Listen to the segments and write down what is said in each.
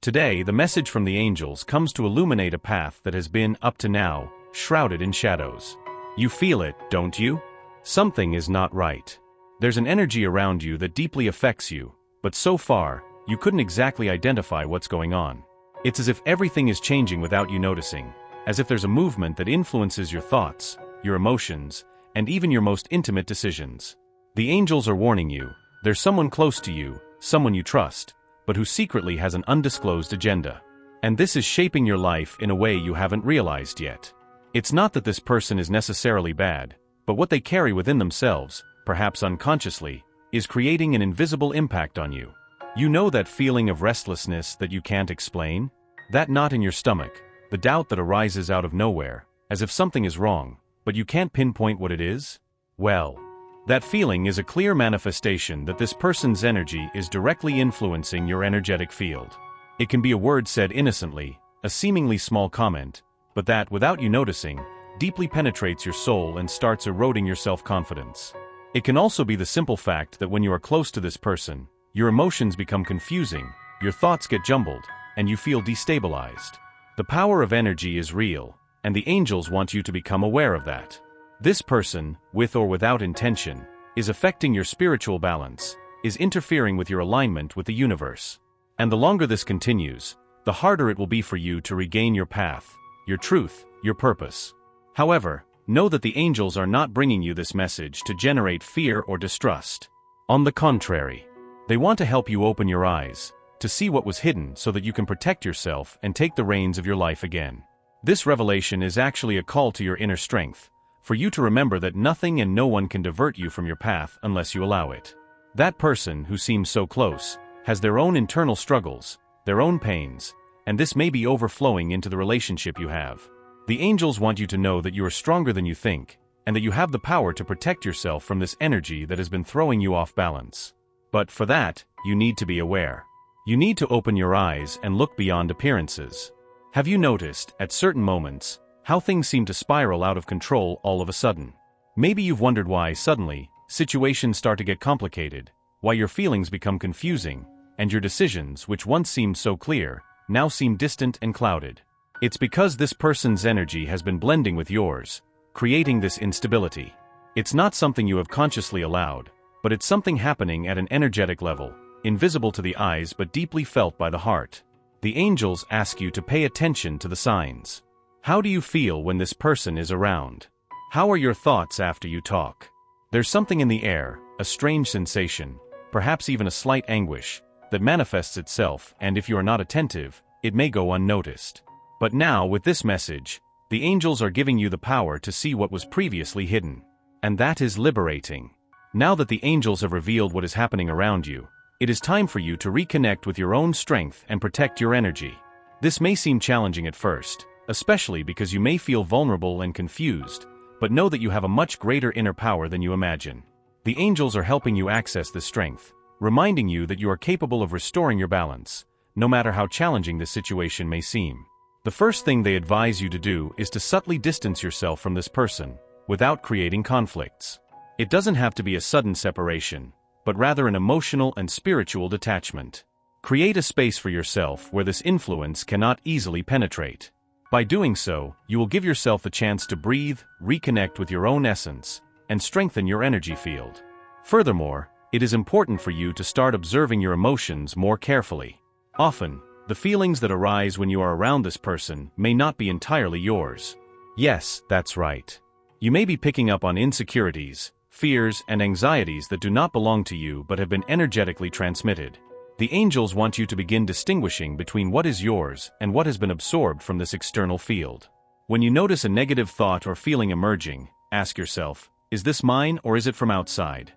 Today, the message from the angels comes to illuminate a path that has been, up to now, shrouded in shadows. You feel it, don't you? Something is not right. There's an energy around you that deeply affects you, but so far, you couldn't exactly identify what's going on. It's as if everything is changing without you noticing, as if there's a movement that influences your thoughts, your emotions, and even your most intimate decisions. The angels are warning you, there's someone close to you, someone you trust, but who secretly has an undisclosed agenda. And this is shaping your life in a way you haven't realized yet. It's not that this person is necessarily bad, but what they carry within themselves, perhaps unconsciously, is creating an invisible impact on you. You know that feeling of restlessness that you can't explain? That knot in your stomach, the doubt that arises out of nowhere, as if something is wrong, but you can't pinpoint what it is? Well, that feeling is a clear manifestation that this person's energy is directly influencing your energetic field. It can be a word said innocently, a seemingly small comment, but that, without you noticing, deeply penetrates your soul and starts eroding your self-confidence. It can also be the simple fact that when you are close to this person, your emotions become confusing, your thoughts get jumbled, and you feel destabilized. The power of energy is real, and the angels want you to become aware of that. This person, with or without intention, is affecting your spiritual balance, is interfering with your alignment with the universe. And the longer this continues, the harder it will be for you to regain your path, your truth, your purpose. However, know that the angels are not bringing you this message to generate fear or distrust. On the contrary, they want to help you open your eyes, to see what was hidden so that you can protect yourself and take the reins of your life again. This revelation is actually a call to your inner strength, for you to remember that nothing and no one can divert you from your path unless you allow it. That person who seems so close has their own internal struggles, their own pains, and this may be overflowing into the relationship you have. The angels want you to know that you are stronger than you think, and that you have the power to protect yourself from this energy that has been throwing you off balance. But for that, you need to be aware. You need to open your eyes and look beyond appearances. Have you noticed, at certain moments, how things seem to spiral out of control all of a sudden? Maybe you've wondered why, suddenly, situations start to get complicated, why your feelings become confusing, and your decisions, which once seemed so clear, now seem distant and clouded. It's because this person's energy has been blending with yours, creating this instability. It's not something you have consciously allowed, but it's something happening at an energetic level, invisible to the eyes but deeply felt by the heart. The angels ask you to pay attention to the signs. How do you feel when this person is around? How are your thoughts after you talk? There's something in the air, a strange sensation, perhaps even a slight anguish, that manifests itself, and if you are not attentive, it may go unnoticed. But now, with this message, the angels are giving you the power to see what was previously hidden. And that is liberating. Now that the angels have revealed what is happening around you, it is time for you to reconnect with your own strength and protect your energy. This may seem challenging at first, especially because you may feel vulnerable and confused, but know that you have a much greater inner power than you imagine. The angels are helping you access this strength, reminding you that you are capable of restoring your balance, no matter how challenging this situation may seem. The first thing they advise you to do is to subtly distance yourself from this person, without creating conflicts. It doesn't have to be a sudden separation, but rather an emotional and spiritual detachment. Create a space for yourself where this influence cannot easily penetrate. By doing so, you will give yourself a chance to breathe, reconnect with your own essence, and strengthen your energy field. Furthermore, it is important for you to start observing your emotions more carefully. Often, the feelings that arise when you are around this person may not be entirely yours. Yes, that's right. You may be picking up on insecurities, fears, and anxieties that do not belong to you but have been energetically transmitted. The angels want you to begin distinguishing between what is yours and what has been absorbed from this external field. When you notice a negative thought or feeling emerging, ask yourself, is this mine or is it from outside?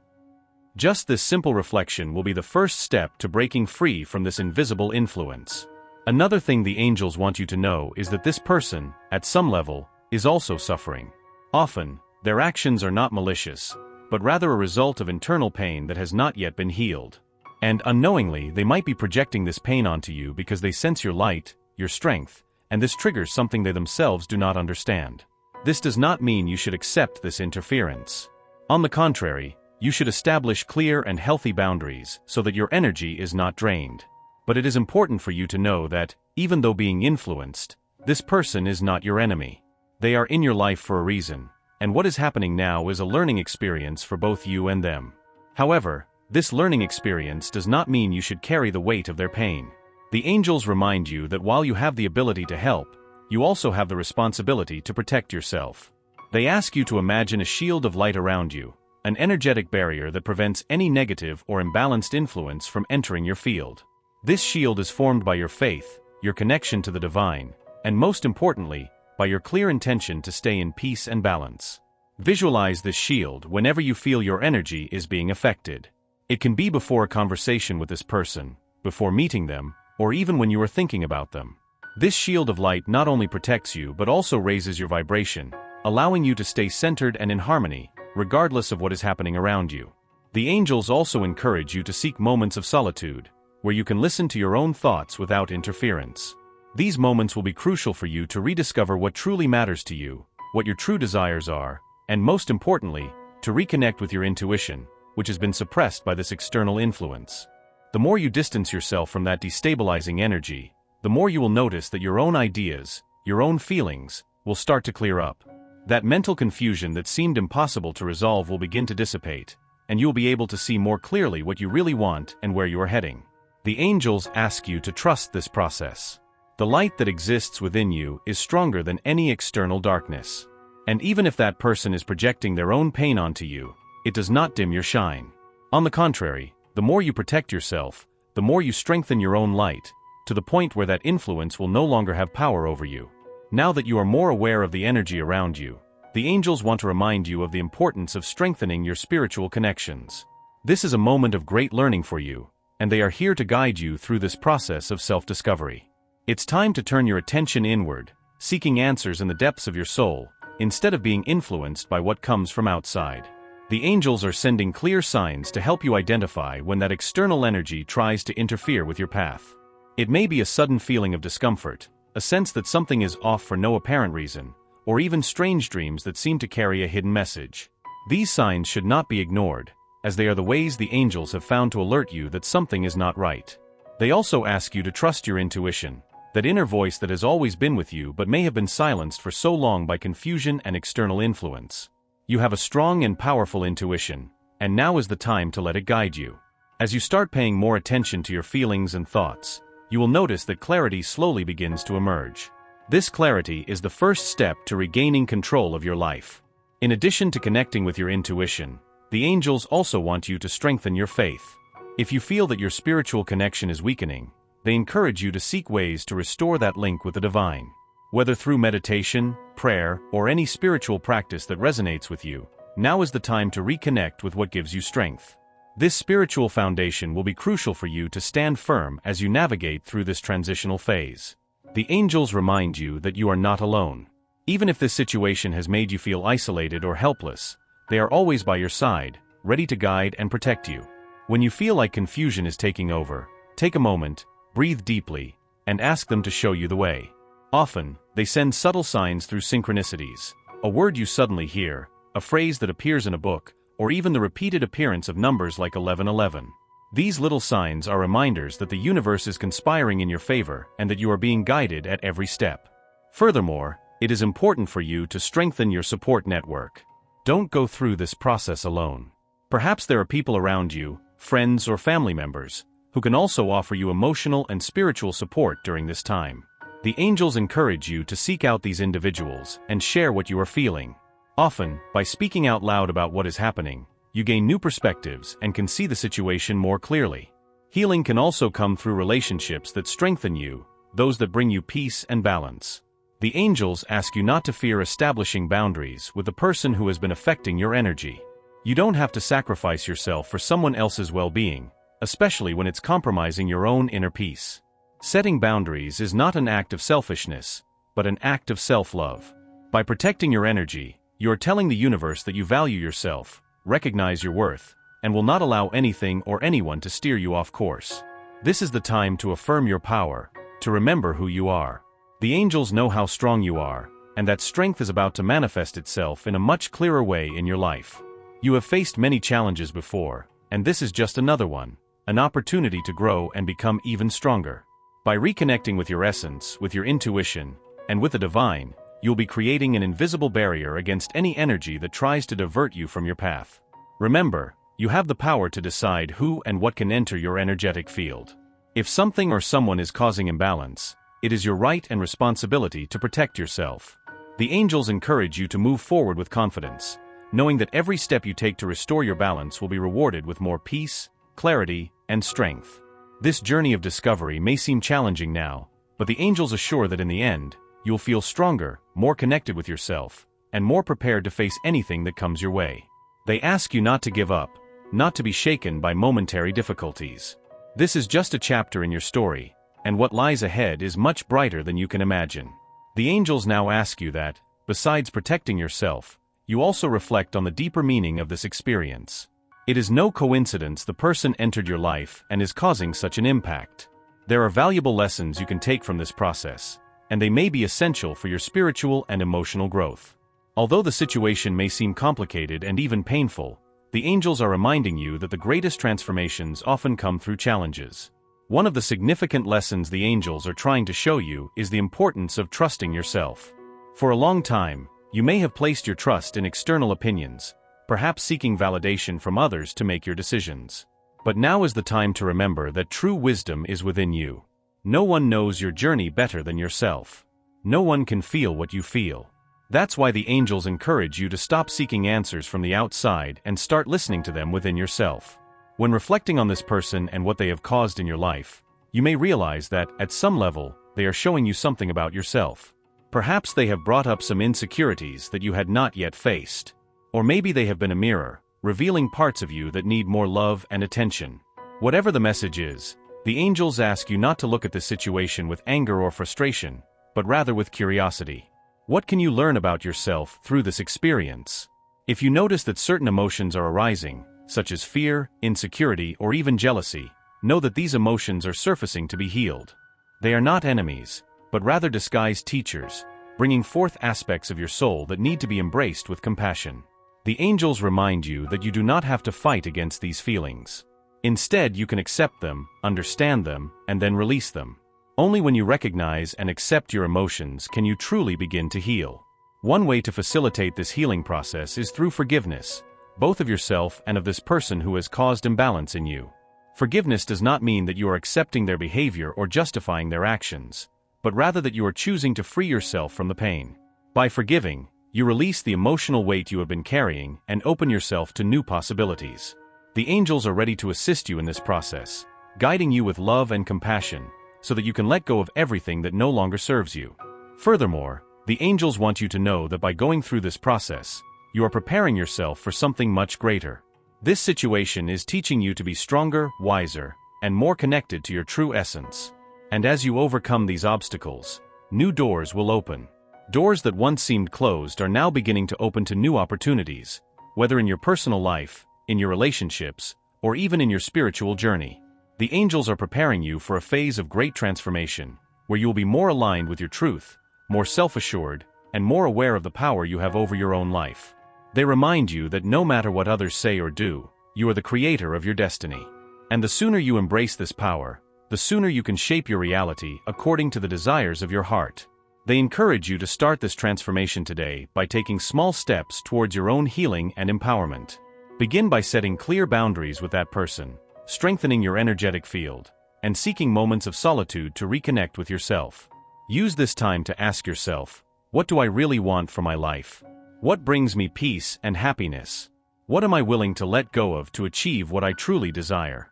Just this simple reflection will be the first step to breaking free from this invisible influence. Another thing the angels want you to know is that this person, at some level, is also suffering. Often, their actions are not malicious, but rather a result of internal pain that has not yet been healed. And unknowingly, they might be projecting this pain onto you because they sense your light, your strength, and this triggers something they themselves do not understand. This does not mean you should accept this interference. On the contrary, you should establish clear and healthy boundaries so that your energy is not drained. But it is important for you to know that, even though being influenced, this person is not your enemy. They are in your life for a reason, and what is happening now is a learning experience for both you and them. However, this learning experience does not mean you should carry the weight of their pain. The angels remind you that while you have the ability to help, you also have the responsibility to protect yourself. They ask you to imagine a shield of light around you, an energetic barrier that prevents any negative or imbalanced influence from entering your field. This shield is formed by your faith, your connection to the divine, and most importantly, by your clear intention to stay in peace and balance. Visualize this shield whenever you feel your energy is being affected. It can be before a conversation with this person, before meeting them, or even when you are thinking about them. This shield of light not only protects you but also raises your vibration, allowing you to stay centered and in harmony, regardless of what is happening around you. The angels also encourage you to seek moments of solitude, where you can listen to your own thoughts without interference. These moments will be crucial for you to rediscover what truly matters to you, what your true desires are, and most importantly, to reconnect with your intuition, which has been suppressed by this external influence. The more you distance yourself from that destabilizing energy, the more you will notice that your own ideas, your own feelings, will start to clear up. That mental confusion that seemed impossible to resolve will begin to dissipate, and you will be able to see more clearly what you really want and where you are heading. The angels ask you to trust this process. The light that exists within you is stronger than any external darkness. And even if that person is projecting their own pain onto you, it does not dim your shine. On the contrary, the more you protect yourself, the more you strengthen your own light, to the point where that influence will no longer have power over you. Now that you are more aware of the energy around you, the angels want to remind you of the importance of strengthening your spiritual connections. This is a moment of great learning for you, and they are here to guide you through this process of self-discovery. It's time to turn your attention inward, seeking answers in the depths of your soul, instead of being influenced by what comes from outside. The angels are sending clear signs to help you identify when that external energy tries to interfere with your path. It may be a sudden feeling of discomfort, a sense that something is off for no apparent reason, or even strange dreams that seem to carry a hidden message. These signs should not be ignored, as they are the ways the angels have found to alert you that something is not right. They also ask you to trust your intuition, that inner voice that has always been with you but may have been silenced for so long by confusion and external influence. You have a strong and powerful intuition, and now is the time to let it guide you. As you start paying more attention to your feelings and thoughts, you will notice that clarity slowly begins to emerge. This clarity is the first step to regaining control of your life. In addition to connecting with your intuition, the angels also want you to strengthen your faith. If you feel that your spiritual connection is weakening, they encourage you to seek ways to restore that link with the divine. Whether through meditation, prayer, or any spiritual practice that resonates with you, now is the time to reconnect with what gives you strength. This spiritual foundation will be crucial for you to stand firm as you navigate through this transitional phase. The angels remind you that you are not alone. Even if this situation has made you feel isolated or helpless, they are always by your side, ready to guide and protect you. When you feel like confusion is taking over, take a moment, breathe deeply, and ask them to show you the way. Often, they send subtle signs through synchronicities, a word you suddenly hear, a phrase that appears in a book, or even the repeated appearance of numbers like 1111. These little signs are reminders that the universe is conspiring in your favor and that you are being guided at every step. Furthermore, it is important for you to strengthen your support network. Don't go through this process alone. Perhaps there are people around you, friends or family members, who can also offer you emotional and spiritual support during this time. The angels encourage you to seek out these individuals and share what you are feeling. Often, by speaking out loud about what is happening, you gain new perspectives and can see the situation more clearly. Healing can also come through relationships that strengthen you, those that bring you peace and balance. The angels ask you not to fear establishing boundaries with the person who has been affecting your energy. You don't have to sacrifice yourself for someone else's well-being, especially when it's compromising your own inner peace. Setting boundaries is not an act of selfishness, but an act of self-love. By protecting your energy, you are telling the universe that you value yourself, recognize your worth, and will not allow anything or anyone to steer you off course. This is the time to affirm your power, to remember who you are. The angels know how strong you are, and that strength is about to manifest itself in a much clearer way in your life. You have faced many challenges before, and this is just another one. an opportunity to grow and become even stronger. By reconnecting with your essence, with your intuition, and with the divine, you'll be creating an invisible barrier against any energy that tries to divert you from your path. Remember, you have the power to decide who and what can enter your energetic field. If something or someone is causing imbalance, it is your right and responsibility to protect yourself. The angels encourage you to move forward with confidence, knowing that every step you take to restore your balance will be rewarded with more peace, clarity, and strength. This journey of discovery may seem challenging now, but the angels assure that in the end, you'll feel stronger, more connected with yourself, and more prepared to face anything that comes your way. They ask you not to give up, not to be shaken by momentary difficulties. This is just a chapter in your story, and what lies ahead is much brighter than you can imagine. The angels now ask you that, besides protecting yourself, you also reflect on the deeper meaning of this experience. It is no coincidence the person entered your life and is causing such an impact. There are valuable lessons you can take from this process, and they may be essential for your spiritual and emotional growth. Although the situation may seem complicated and even painful, the angels are reminding you that the greatest transformations often come through challenges. One of the significant lessons the angels are trying to show you is the importance of trusting yourself. For a long time, you may have placed your trust in external opinions, perhaps seeking validation from others to make your decisions. But now is the time to remember that true wisdom is within you. No one knows your journey better than yourself. No one can feel what you feel. That's why the angels encourage you to stop seeking answers from the outside and start listening to them within yourself. When reflecting on this person and what they have caused in your life, you may realize that, at some level, they are showing you something about yourself. Perhaps they have brought up some insecurities that you had not yet faced. Or maybe they have been a mirror, revealing parts of you that need more love and attention. Whatever the message is, the angels ask you not to look at this situation with anger or frustration, but rather with curiosity. What can you learn about yourself through this experience? If you notice that certain emotions are arising, such as fear, insecurity, or even jealousy, know that these emotions are surfacing to be healed. They are not enemies, but rather disguised teachers, bringing forth aspects of your soul that need to be embraced with compassion. The angels remind you that you do not have to fight against these feelings. Instead, you can accept them, understand them, and then release them. Only when you recognize and accept your emotions can you truly begin to heal. One way to facilitate this healing process is through forgiveness, both of yourself and of this person who has caused imbalance in you. Forgiveness does not mean that you are accepting their behavior or justifying their actions, but rather that you are choosing to free yourself from the pain. By forgiving, you release the emotional weight you have been carrying and open yourself to new possibilities. The angels are ready to assist you in this process, guiding you with love and compassion, so that you can let go of everything that no longer serves you. Furthermore, the angels want you to know that by going through this process, you are preparing yourself for something much greater. This situation is teaching you to be stronger, wiser, and more connected to your true essence. And as you overcome these obstacles, new doors will open. Doors that once seemed closed are now beginning to open to new opportunities, whether in your personal life, in your relationships, or even in your spiritual journey. The angels are preparing you for a phase of great transformation, where you will be more aligned with your truth, more self-assured, and more aware of the power you have over your own life. They remind you that no matter what others say or do, you are the creator of your destiny. And the sooner you embrace this power, the sooner you can shape your reality according to the desires of your heart. They encourage you to start this transformation today by taking small steps towards your own healing and empowerment. Begin by setting clear boundaries with that person, strengthening your energetic field, and seeking moments of solitude to reconnect with yourself. Use this time to ask yourself, what do I really want for my life? What brings me peace and happiness? What am I willing to let go of to achieve what I truly desire?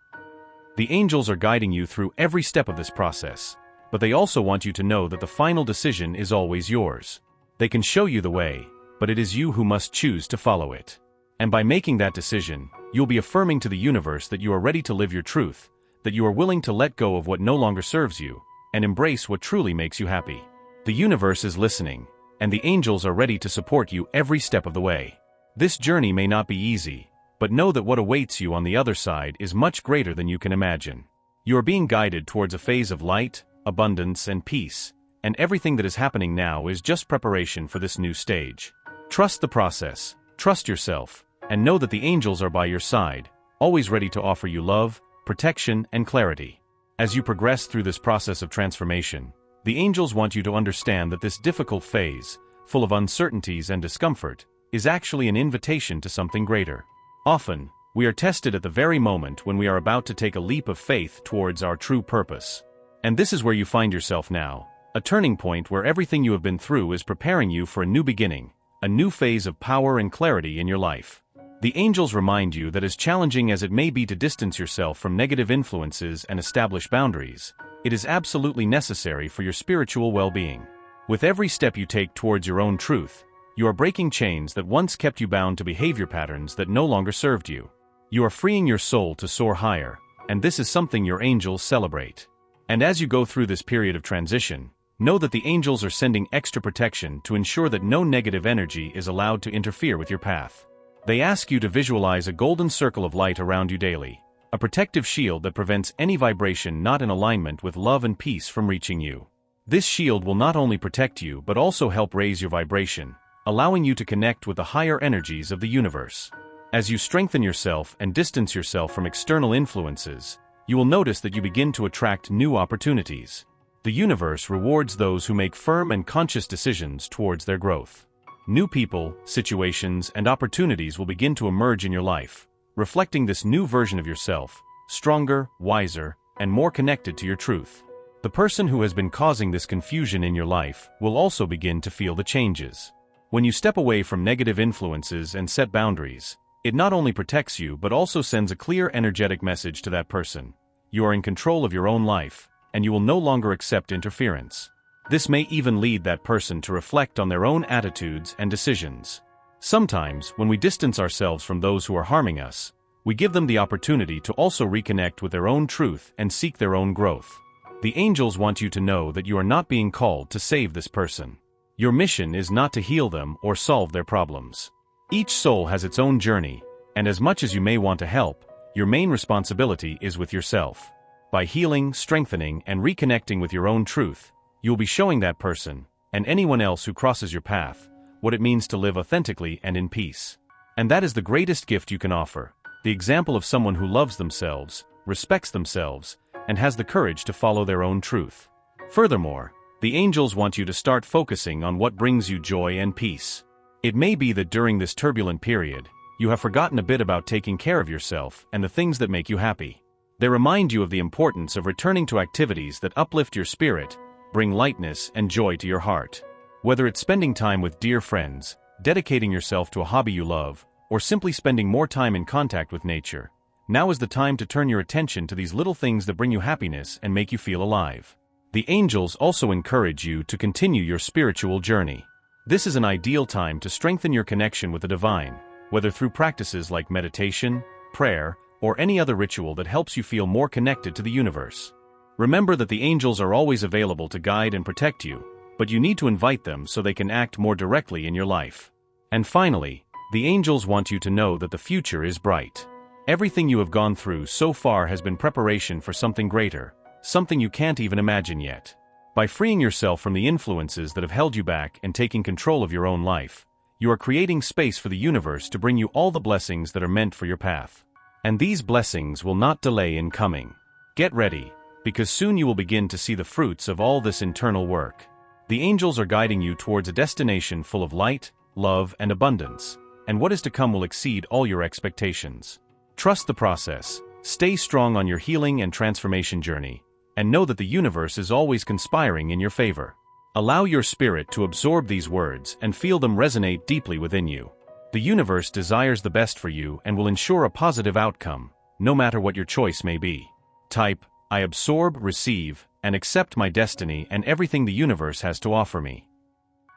The angels are guiding you through every step of this process, but they also want you to know that the final decision is always yours. They can show you the way, but it is you who must choose to follow it. And by making that decision, you'll be affirming to the universe that you are ready to live your truth, that you are willing to let go of what no longer serves you, and embrace what truly makes you happy. The universe is listening, and the angels are ready to support you every step of the way. This journey may not be easy, but know that what awaits you on the other side is much greater than you can imagine. You are being guided towards a phase of light, abundance, and peace, and everything that is happening now is just preparation for this new stage. Trust the process, trust yourself, and know that the angels are by your side, always ready to offer you love, protection, and clarity. As you progress through this process of transformation, the angels want you to understand that this difficult phase, full of uncertainties and discomfort, is actually an invitation to something greater. Often, we are tested at the very moment when we are about to take a leap of faith towards our true purpose. And this is where you find yourself now, a turning point where everything you have been through is preparing you for a new beginning, a new phase of power and clarity in your life. The angels remind you that as challenging as it may be to distance yourself from negative influences and establish boundaries, it is absolutely necessary for your spiritual well-being. With every step you take towards your own truth, you are breaking chains that once kept you bound to behavior patterns that no longer served you. You are freeing your soul to soar higher, and this is something your angels celebrate. And as you go through this period of transition, know that the angels are sending extra protection to ensure that no negative energy is allowed to interfere with your path. They ask you to visualize a golden circle of light around you daily, a protective shield that prevents any vibration not in alignment with love and peace from reaching you. This shield will not only protect you but also help raise your vibration, allowing you to connect with the higher energies of the universe. As you strengthen yourself and distance yourself from external influences, you will notice that you begin to attract new opportunities. The universe rewards those who make firm and conscious decisions towards their growth. New people, situations, and opportunities will begin to emerge in your life, reflecting this new version of yourself, stronger, wiser, and more connected to your truth. The person who has been causing this confusion in your life will also begin to feel the changes. When you step away from negative influences and set boundaries, it not only protects you but also sends a clear energetic message to that person. You are in control of your own life, and you will no longer accept interference. This may even lead that person to reflect on their own attitudes and decisions. Sometimes, when we distance ourselves from those who are harming us, we give them the opportunity to also reconnect with their own truth and seek their own growth. The angels want you to know that you are not being called to save this person. Your mission is not to heal them or solve their problems. Each soul has its own journey, and as much as you may want to help, your main responsibility is with yourself. By healing, strengthening, and reconnecting with your own truth, you'll be showing that person, and anyone else who crosses your path, what it means to live authentically and in peace. And that is the greatest gift you can offer, the example of someone who loves themselves, respects themselves, and has the courage to follow their own truth. Furthermore, the angels want you to start focusing on what brings you joy and peace. It may be that during this turbulent period, you have forgotten a bit about taking care of yourself and the things that make you happy. They remind you of the importance of returning to activities that uplift your spirit, bring lightness and joy to your heart. Whether it's spending time with dear friends, dedicating yourself to a hobby you love, or simply spending more time in contact with nature, now is the time to turn your attention to these little things that bring you happiness and make you feel alive. The angels also encourage you to continue your spiritual journey. This is an ideal time to strengthen your connection with the divine, whether through practices like meditation, prayer, or any other ritual that helps you feel more connected to the universe. Remember that the angels are always available to guide and protect you, but you need to invite them so they can act more directly in your life. And finally, the angels want you to know that the future is bright. Everything you have gone through so far has been preparation for something greater, something you can't even imagine yet. By freeing yourself from the influences that have held you back and taking control of your own life, you are creating space for the universe to bring you all the blessings that are meant for your path. And these blessings will not delay in coming. Get ready, because soon you will begin to see the fruits of all this internal work. The angels are guiding you towards a destination full of light, love, and abundance, and what is to come will exceed all your expectations. Trust the process, stay strong on your healing and transformation journey, and know that the universe is always conspiring in your favor. Allow your spirit to absorb these words and feel them resonate deeply within you. The universe desires the best for you and will ensure a positive outcome, no matter what your choice may be. Type, I absorb, receive, and accept my destiny and everything the universe has to offer me.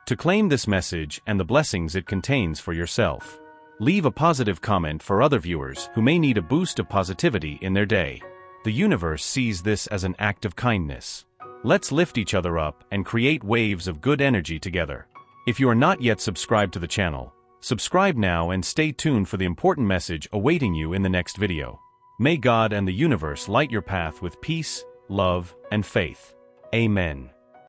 To claim this message and the blessings it contains for yourself, leave a positive comment for other viewers who may need a boost of positivity in their day. The universe sees this as an act of kindness. Let's lift each other up and create waves of good energy together. If you are not yet subscribed to the channel, subscribe now and stay tuned for the important message awaiting you in the next video. May God and the universe light your path with peace, love, and faith. Amen.